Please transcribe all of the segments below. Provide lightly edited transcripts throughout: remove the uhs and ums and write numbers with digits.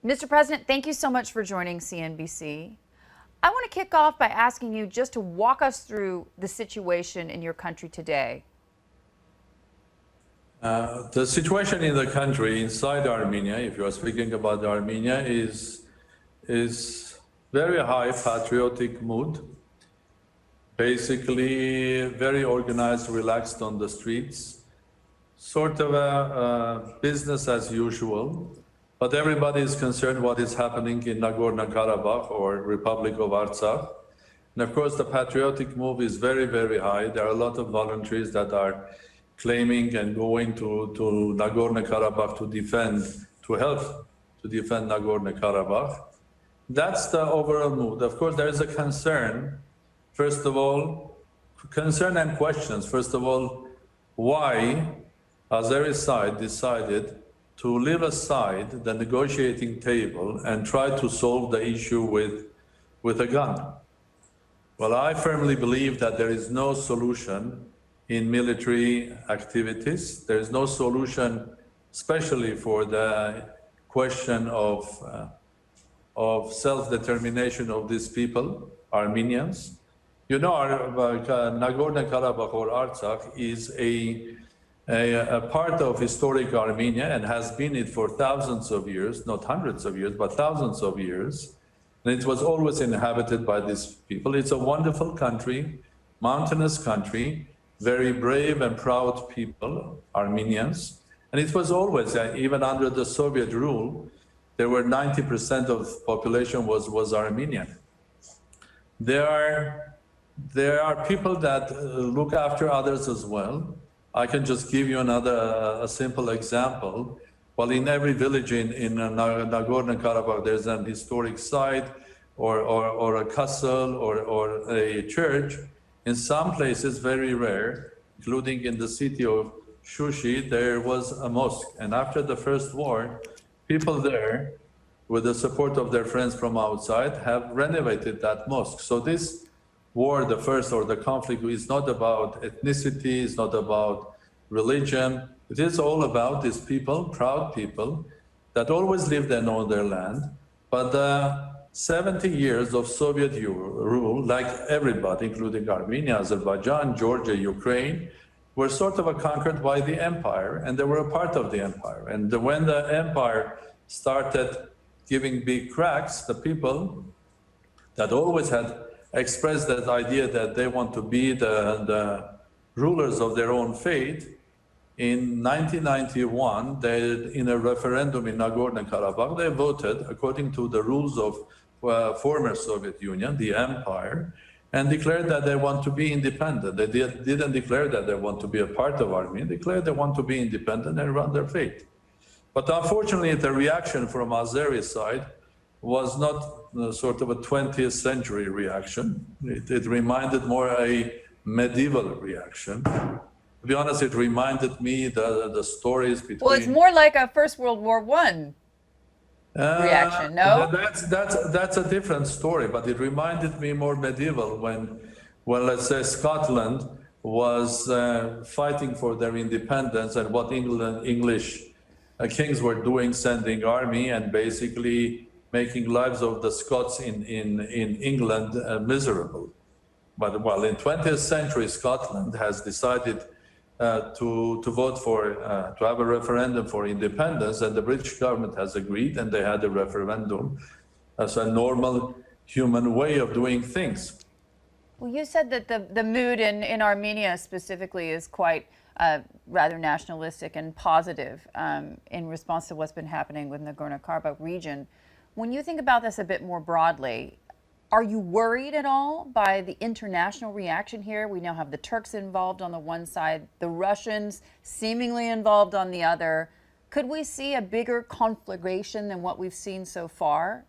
Mr. President, thank you so much for joining CNBC. I want to kick off by asking you just to walk us through the situation in your country today. The situation in the country inside Armenia, if you are speaking about Armenia, is very high patriotic mood. Basically, very organized, relaxed on the streets, sort of a business as usual. But everybody is concerned what is happening in Nagorno-Karabakh or Republic of Artsakh. And of course, the patriotic move is very, very high. There are a lot of volunteers that are claiming and going to Nagorno-Karabakh to help to defend Nagorno-Karabakh. That's the overall mood. Of course, there is a concern, first of all, concern and questions. First of all, why Azeri side decided to leave aside the negotiating table and try to solve the issue with a gun. Well, I firmly believe that there is no solution in military activities. There is no solution, especially for the question of self-determination of these people, Armenians. You know, Nagorno-Karabakh or Artsakh is a part of historic Armenia and has been it for thousands of years, not hundreds of years, but thousands of years. And it was always inhabited by these people. It's a wonderful country, mountainous country, very brave and proud people, Armenians. And it was always, even under the Soviet rule, there were 90% of population was Armenian. There are people that look after others as well. I can just give you a simple example. Well, in every village in Nagorno-Karabakh, there's an historic site or a castle or a church. In some places, very rare, including in the city of Shushi, there was a mosque. And after the First War, people there, with the support of their friends from outside, have renovated that mosque. So this war, the first, or the conflict, is not about ethnicity, it's not about religion. It is all about these people, proud people, that always lived and owned their land. But the 70 years of Soviet rule, like everybody, including Armenia, Azerbaijan, Georgia, Ukraine, were sort of conquered by the empire, and they were a part of the empire. And when the empire started giving big cracks, the people that always had expressed that idea that they want to be the rulers of their own fate, in 1991, in a referendum in Nagorno-Karabakh, they voted according to the rules of former Soviet Union, the empire, and declared that they want to be independent. They didn't declare that they want to be a part of Armenia. They declared they want to be independent and run their fate. But unfortunately, the reaction from Azeri side was not sort of a 20th century reaction. It reminded more a medieval reaction. To be honest, it reminded me the stories between... Well, it's more like a First World War I reaction, no? That's a different story, but it reminded me more medieval when let's say Scotland was fighting for their independence and what English kings were doing, sending army and basically making lives of the Scots in England miserable. But well, in 20th century, Scotland has decided to vote for, to have a referendum for independence, and the British government has agreed, and they had a referendum as a normal human way of doing things. Well, you said that the mood in Armenia specifically is quite rather nationalistic and positive in response to what's been happening with Nagorno-Karabakh region. When you think about this a bit more broadly, are you worried at all by the international reaction here? We now have the Turks involved on the one side, the Russians seemingly involved on the other. Could we see a bigger conflagration than what we've seen so far?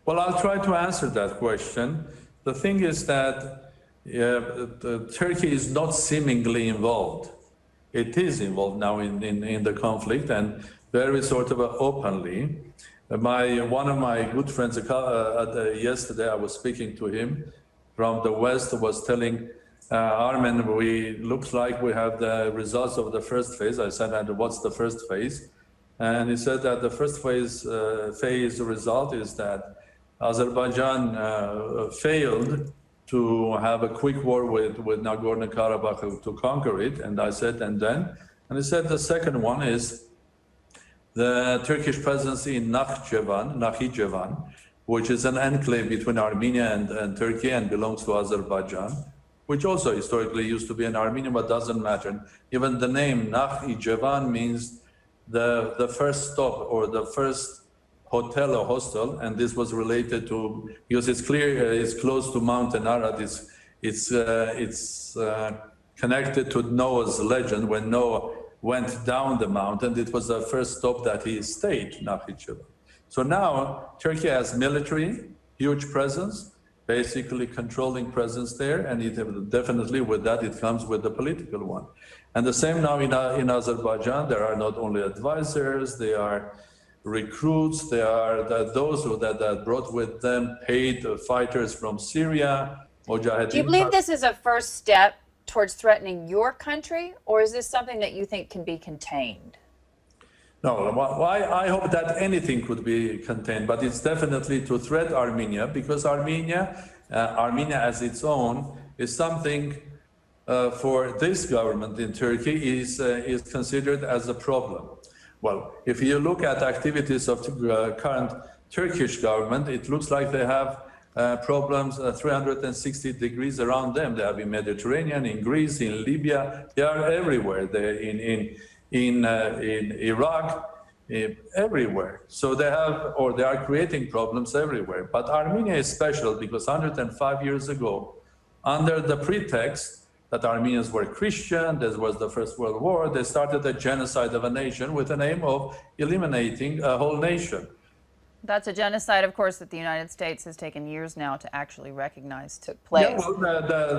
Well, I'll try to answer that question. The thing is that Turkey is not seemingly involved. It is involved now in the conflict, and very sort of openly. One of my good friends, yesterday I was speaking to him from the West, was telling Armen, looks like we have the results of the first phase. I said, and what's the first phase? And he said that the first phase result is that Azerbaijan failed to have a quick war with Nagorno-Karabakh to conquer it. And I said, and he said the second one is the Turkish presence in Nakhichevan, which is an enclave between Armenia and Turkey and belongs to Azerbaijan, which also historically used to be in Armenia, but doesn't matter. Even the name Nakhichevan means the first stop or the first hotel or hostel, and this was related to, because it's clear it's close to Mount Ararat. It's connected to Noah's legend. When Noah went down the mountain, it was the first stop that he stayed, Nakhichevan. So now Turkey has military, huge presence, basically controlling presence there, and definitely with that it comes with the political one. And the same now in Azerbaijan, there are not only advisors, they are recruits, they are those that brought with them paid fighters from Syria. Do you believe this is a first step towards threatening your country, or is this something that you think can be contained? No, I hope that anything could be contained, but it's definitely to threat Armenia, because Armenia as its own is something for this government in Turkey is considered as a problem. Well, if you look at activities of the current Turkish government, it looks like they have problems 360 degrees around them. They have in Mediterranean, in Greece, in Libya. They are everywhere. They're in Iraq, everywhere. So they are creating problems everywhere. But Armenia is special because 105 years ago, under the pretext that Armenians were Christian, this was the First World War, they started a genocide of a nation with the aim of eliminating a whole nation. That's a genocide, of course, that the United States has taken years now to actually recognize took place. Yeah, well,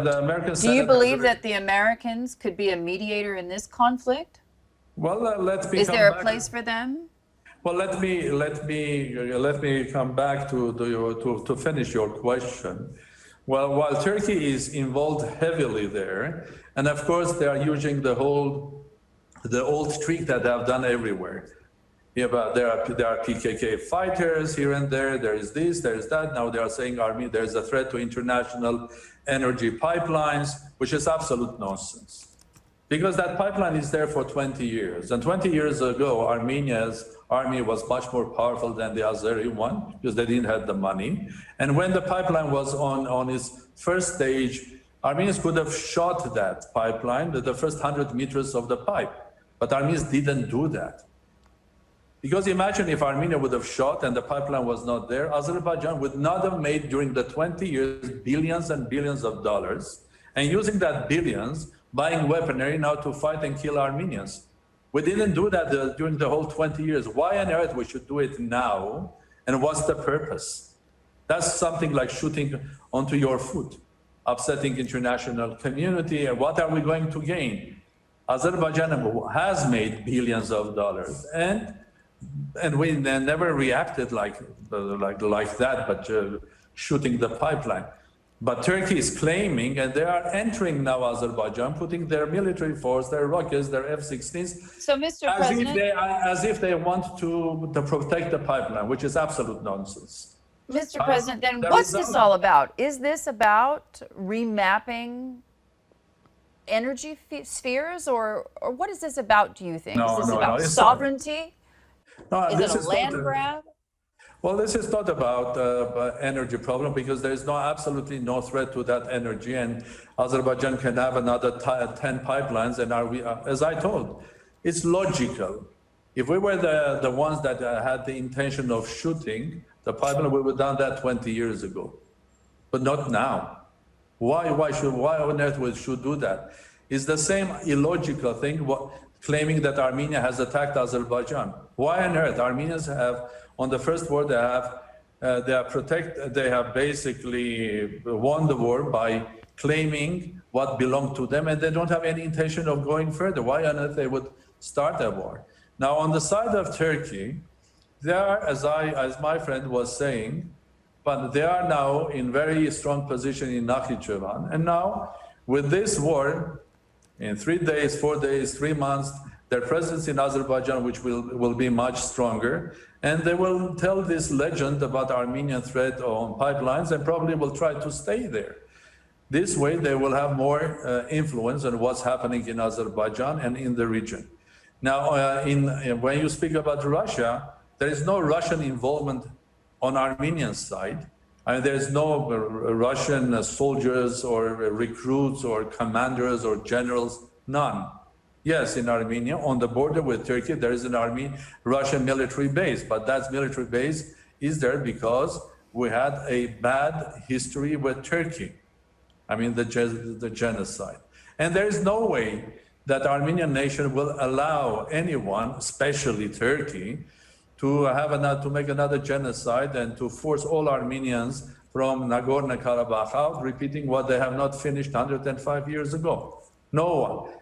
the American Do you believe that the Americans could be a mediator in this conflict? Well, is there a place for them? Well, let me come back to finish your question. Well, while Turkey is involved heavily there, and of course they are using the old trick that they have done everywhere. Yeah, but there are PKK fighters here and there. There is this, there is that. Now they are saying there is a threat to international energy pipelines, which is absolute nonsense. Because that pipeline is there for 20 years. And 20 years ago, Armenia's army was much more powerful than the Azeri one because they didn't have the money. And when the pipeline was on its first stage, Armenians could have shot that pipeline, the first 100 meters of the pipe. But Armenians didn't do that. Because imagine if Armenia would have shot and the pipeline was not there, Azerbaijan would not have made during the 20 years billions and billions of dollars, and using that billions, buying weaponry now to fight and kill Armenians. We didn't do that during the whole 20 years. Why on earth we should do it now? And what's the purpose? That's something like shooting onto your foot, upsetting international community. And what are we going to gain? Azerbaijan has made billions of dollars, and we never reacted like that, but shooting the pipeline. But Turkey is claiming, and they are entering now Azerbaijan, putting their military force, their rockets, their F-16s, so, Mr. President, as if they want to protect the pipeline, which is absolute nonsense. Mr. President, then what's this all about? Is this about remapping energy spheres, or what is this about, do you think? No, is this no, about no, sovereignty? No, is it a land grab? Well, this is not about energy problem because there is absolutely no threat to that energy, and Azerbaijan can have another 10 pipelines. And as I told, it's logical. If we were the ones that had the intention of shooting the pipeline, we would have done that 20 years ago, but not now. Why on earth we should do that? It's the same illogical thing, claiming that Armenia has attacked Azerbaijan. Why on earth? Armenians have, on the first war, they have basically won the war by claiming what belonged to them, and they don't have any intention of going further. Why on earth they would start a war? Now, on the side of Turkey, they are, as my friend was saying, but they are now in very strong position in Nakhichevan. And now, with this war, in 3 days, 4 days, 3 months, their presence in Azerbaijan, which will be much stronger, and they will tell this legend about Armenian threat on pipelines and probably will try to stay there. This way, they will have more influence on what's happening in Azerbaijan and in the region. Now, when you speak about Russia, there is no Russian involvement on Armenian side. I mean, there's no Russian soldiers or recruits or commanders or generals, none. Yes, in Armenia, on the border with Turkey, there is an Russian military base, but that military base is there because we had a bad history with Turkey. I mean, the genocide. And there is no way that Armenian nation will allow anyone, especially Turkey, to make another genocide and to force all Armenians from Nagorno-Karabakh out, repeating what they have not finished 105 years ago. No one.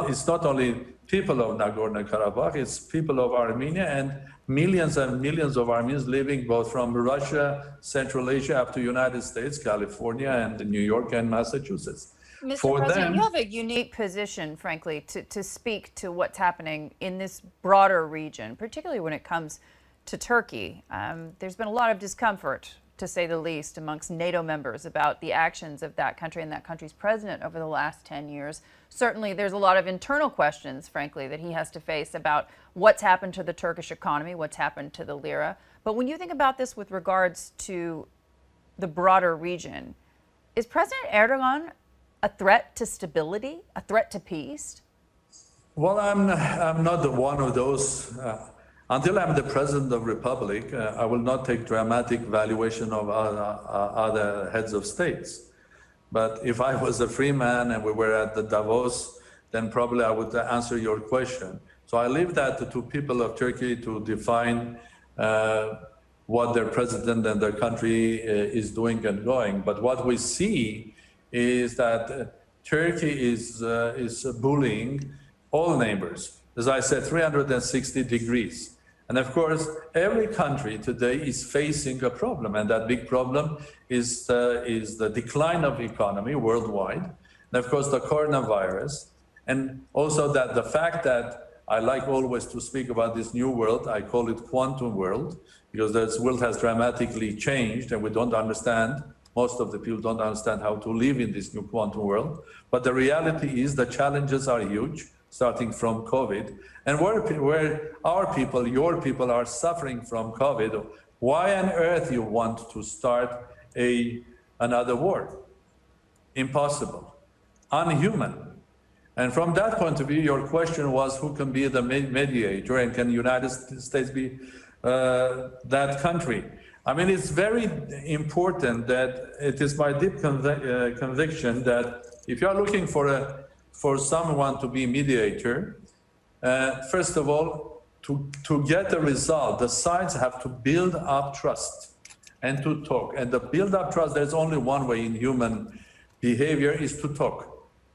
It's not only people of Nagorno-Karabakh, it's people of Armenia and millions of Armenians living both from Russia, Central Asia, up to United States, California, and New York and Massachusetts. Mr. President, you have a unique position, frankly, to speak to what's happening in this broader region, particularly when it comes to Turkey. There's been a lot of discomfort, to say the least, amongst NATO members about the actions of that country and that country's president over the last 10 years. Certainly, there's a lot of internal questions, frankly, that he has to face about what's happened to the Turkish economy, what's happened to the lira. But when you think about this with regards to the broader region, is President Erdogan a threat to stability, a threat to peace? Well, I'm not one of those. Until I'm the president of the republic, I will not take dramatic valuation of other heads of states. But if I was a free man and we were at the Davos, then probably I would answer your question. So I leave that to people of Turkey to define what their president and their country is doing and going. But what we see is that Turkey is bullying all neighbors. As I said, 360 degrees. And of course, every country today is facing a problem, and that big problem is the decline of economy worldwide, and of course the coronavirus, and also that the fact that I like always to speak about this new world, I call it quantum world, because this world has dramatically changed and we don't understand, most of the people don't understand how to live in this new quantum world. But the reality is the challenges are huge, starting from COVID. And where our people, your people are suffering from COVID, why on earth you want to start another war? Impossible, unhuman. And from that point of view, your question was who can be the mediator and can the United States be that country? I mean, it's very important that it is my deep conviction that if you are looking for someone to be mediator, first of all, to get a result, the sides have to build up trust and to talk. And to build up trust, there's only one way in human behavior is to talk.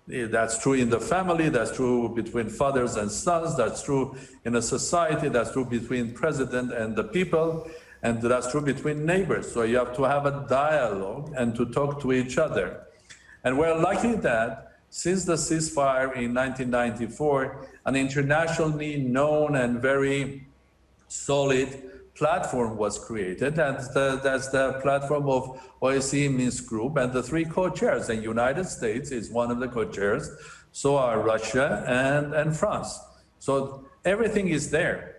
That's true in the family, that's true between fathers and sons, that's true in a society, that's true between president and the people, and that's true between neighbors. So you have to have a dialogue and to talk to each other. And we're lucky that since the ceasefire in 1994, an internationally known and very solid platform was created, and that's the platform of OSCE Minsk Group and the three co-chairs. The United States is one of the co-chairs, so are Russia and France. So everything is there.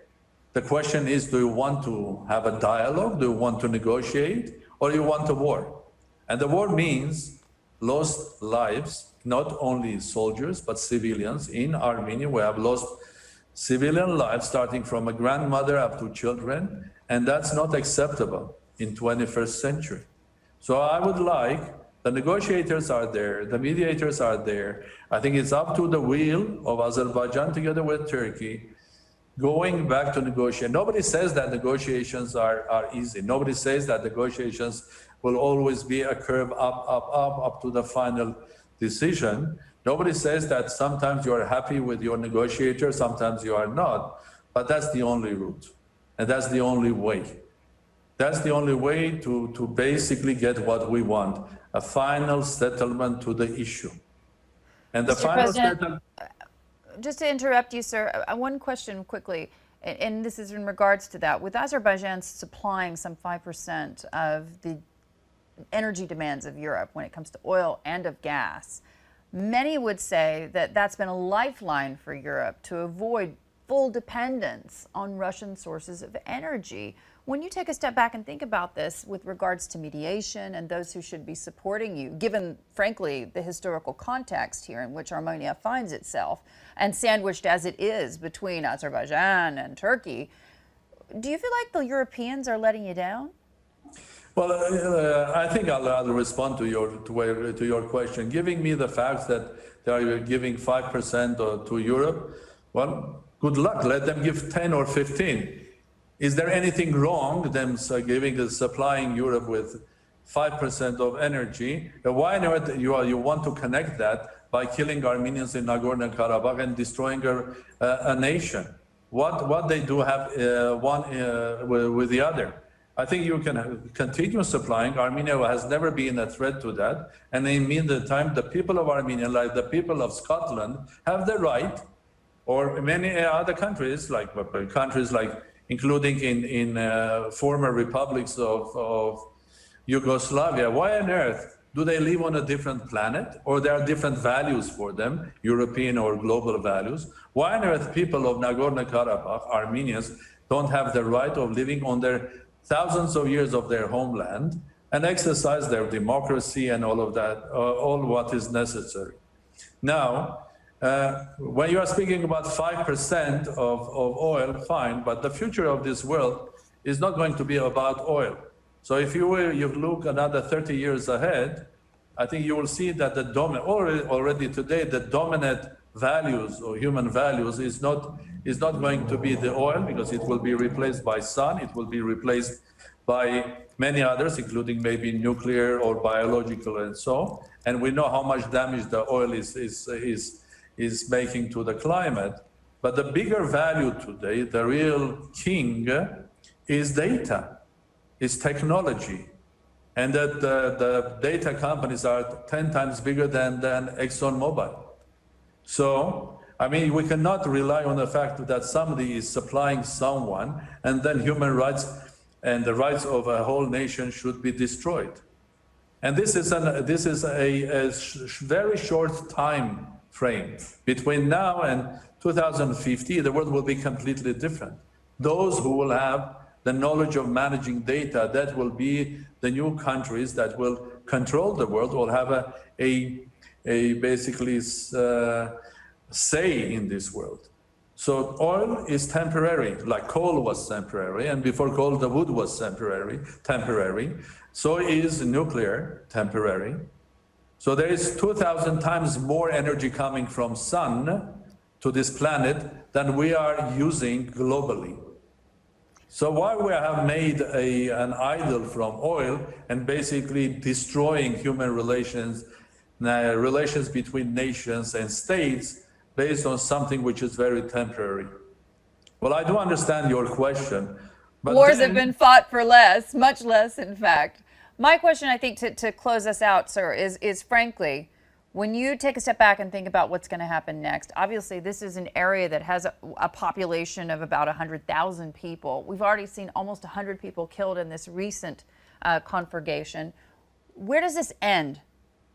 The question is, do you want to have a dialogue? Do you want to negotiate? Or do you want a war? And the war means lost lives, not only soldiers, but civilians. In Armenia, we have lost civilian lives, starting from a grandmother up to children, and that's not acceptable in 21st century. So I would like, the negotiators are there, the mediators are there. I think it's up to the will of Azerbaijan together with Turkey, going back to negotiate. Nobody says that negotiations are easy. Nobody says that negotiations will always be a curve up to the final decision. Nobody says that sometimes you are happy with your negotiator, sometimes you are not, but that's the only route. And that's the only way. That's the only way to basically get what we want, a final settlement to the issue. And the final settlement... just to interrupt you, sir, one question quickly, and this is in regards to that. With Azerbaijan supplying some 5% of the energy demands of Europe when it comes to oil and of gas, many would say that that's been a lifeline for Europe to avoid full dependence on Russian sources of energy. When you take a step back and think about this with regards to mediation and those who should be supporting you, given, frankly, the historical context here in which Armenia finds itself, and sandwiched as it is between Azerbaijan and Turkey, do you feel like the Europeans are letting you down? Well, I think I'll respond to your question. Giving me the fact that they are giving 5% to Europe, well, good luck. Let them give 10 or 15. Is there anything wrong them supplying Europe with 5% of energy? Why not you want to connect that by killing Armenians in Nagorno-Karabakh and destroying a nation? What they do have one with the other? I think you can continue supplying. Armenia has never been a threat to that. And in the meantime, the people of Armenia, like the people of Scotland, have the right, or many other countries, like including in former republics of Yugoslavia. Why on earth do they live on a different planet, or there are different values for them, European or global values? Why on earth people of Nagorno-Karabakh, Armenians, don't have the right of living on their thousands of years of their homeland and exercise their democracy and all of that, all what is necessary? Now, when you are speaking about 5% of oil, fine, but the future of this world is not going to be about oil. So if you look another 30 years ahead, I think you will see that already today, the dominant values or human values is not going to be the oil, because it will be replaced by sun, it will be replaced by many others, including maybe nuclear or biological and so on. And we know how much damage the oil is making to the climate. But the bigger value today, the real king, is data, is technology. And that the data companies are 10 times bigger than ExxonMobil. So, I mean, we cannot rely on the fact that somebody is supplying someone and then human rights and the rights of a whole nation should be destroyed. And this is a very short time frame. Between now and 2050, the world will be completely different. Those who will have the knowledge of managing data, that will be the new countries that will control the world, will have a basically say in this world. So oil is temporary, like coal was temporary, and before coal, the wood was temporary. So is nuclear temporary. So there is 2,000 times more energy coming from sun to this planet than we are using globally. So while we have made an idol from oil and basically destroying human relations between nations and states based on something which is very temporary. Well, I do understand your question. But wars have been fought for less, much less, in fact. My question, I think, to close us out, sir, is frankly, when you take a step back and think about what's going to happen next, obviously this is an area that has a population of about 100,000 people. We've already seen almost 100 people killed in this recent conflagration. Where does this end?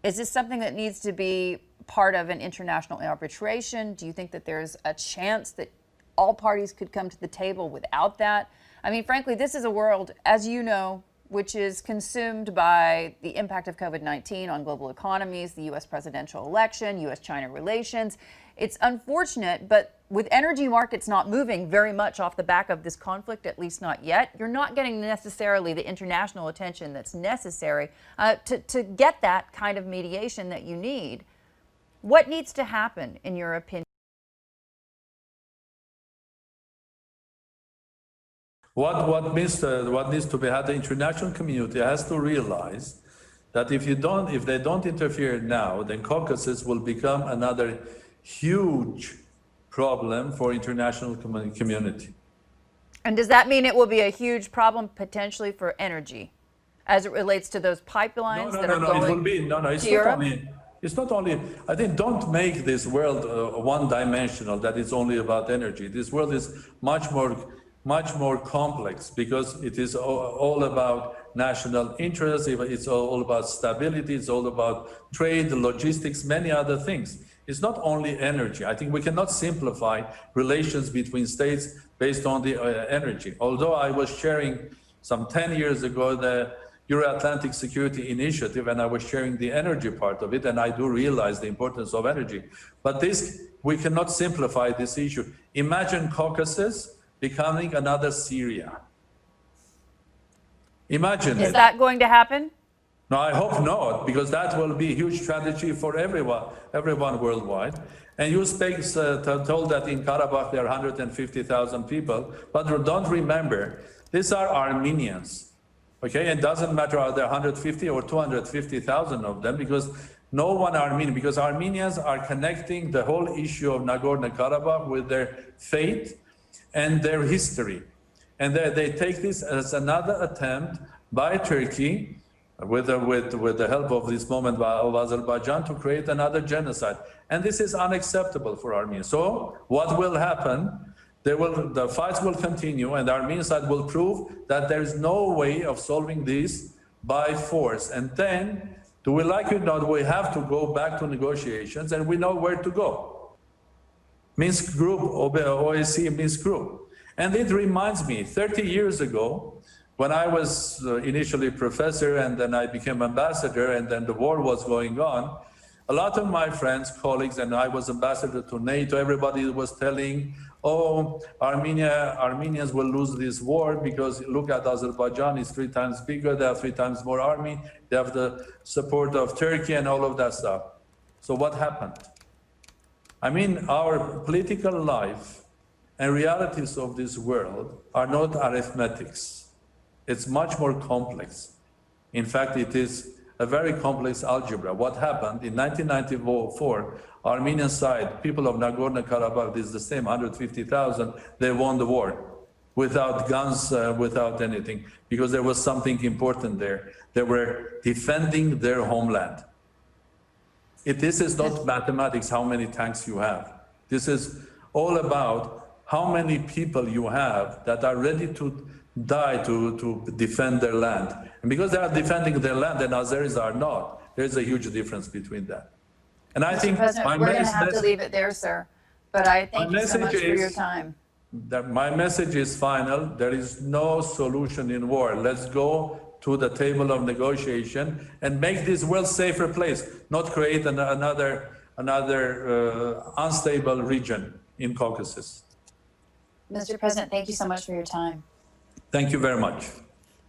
Is this something that needs to be part of an international arbitration? Do you think that there's a chance that all parties could come to the table without that? I mean, frankly, this is a world, as you know, which is consumed by the impact of COVID-19 on global economies, the U.S. presidential election, U.S.-China relations. It's unfortunate, but with energy markets not moving very much off the back of this conflict, at least not yet, you're not getting necessarily the international attention that's necessary to get that kind of mediation that you need. What needs to happen, in your opinion? What needs to be had, the international community has to realize that if they don't interfere now, then Caucasus will become another huge problem for international community. And does that mean it will be a huge problem potentially for energy as it relates to those pipelines that are going it will be, it's to Europe? It's not only, I think, don't make this world one-dimensional, that it's only about energy. This world is much more complex because it is all about national interests, it's all about stability, it's all about trade, logistics, many other things. It's not only energy. I think we cannot simplify relations between states based on the energy. Although I was sharing some 10 years ago the Euro-Atlantic Security Initiative, and I was sharing the energy part of it, and I do realize the importance of energy. But we cannot simplify this issue. Imagine Caucasus becoming another Syria. Imagine it. Is that going to happen? No, I hope not, because that will be a huge tragedy for everyone worldwide. And you told that in Karabakh there are 150,000 people, but don't remember, these are Armenians, okay? And it doesn't matter are there 150 or 250,000 of them, because no one Armenian, because Armenians are connecting the whole issue of Nagorno-Karabakh with their faith and their history. And they take this as another attempt by Turkey, with the help of this moment of Azerbaijan, to create another genocide. And this is unacceptable for Armenia. So what will happen? The fights will continue, and the Armenian side will prove that there is no way of solving this by force. And then, do we like it or not, we have to go back to negotiations, and we know where to go. Minsk Group, OSCE Minsk Group. And it reminds me, 30 years ago, when I was initially professor and then I became ambassador and then the war was going on, a lot of my friends, colleagues, and I was ambassador to NATO, everybody was telling, oh, Armenians will lose this war because look at Azerbaijan, it's 3 times bigger, they have 3 times more army, they have the support of Turkey and all of that stuff. So what happened? I mean, our political life and realities of this world are not arithmetics. It's much more complex. In fact, it is a very complex algebra. What happened in 1994, Armenian side, people of Nagorno-Karabakh, this is the same, 150,000, they won the war without guns, without anything, because there was something important there. They were defending their homeland. This is not mathematics, how many tanks you have. This is all about how many people you have that are ready to die to defend their land. And because they are defending their land and Azeris are not, there's a huge difference between that. And I think President, we're going to have to leave it there, sir. But I thank you so much for your time. My message is final. There is no solution in war. Let's go to the table of negotiation and make this world a safer place, not create another unstable region in Caucasus. Mr. President, thank you so much for your time. Thank you very much.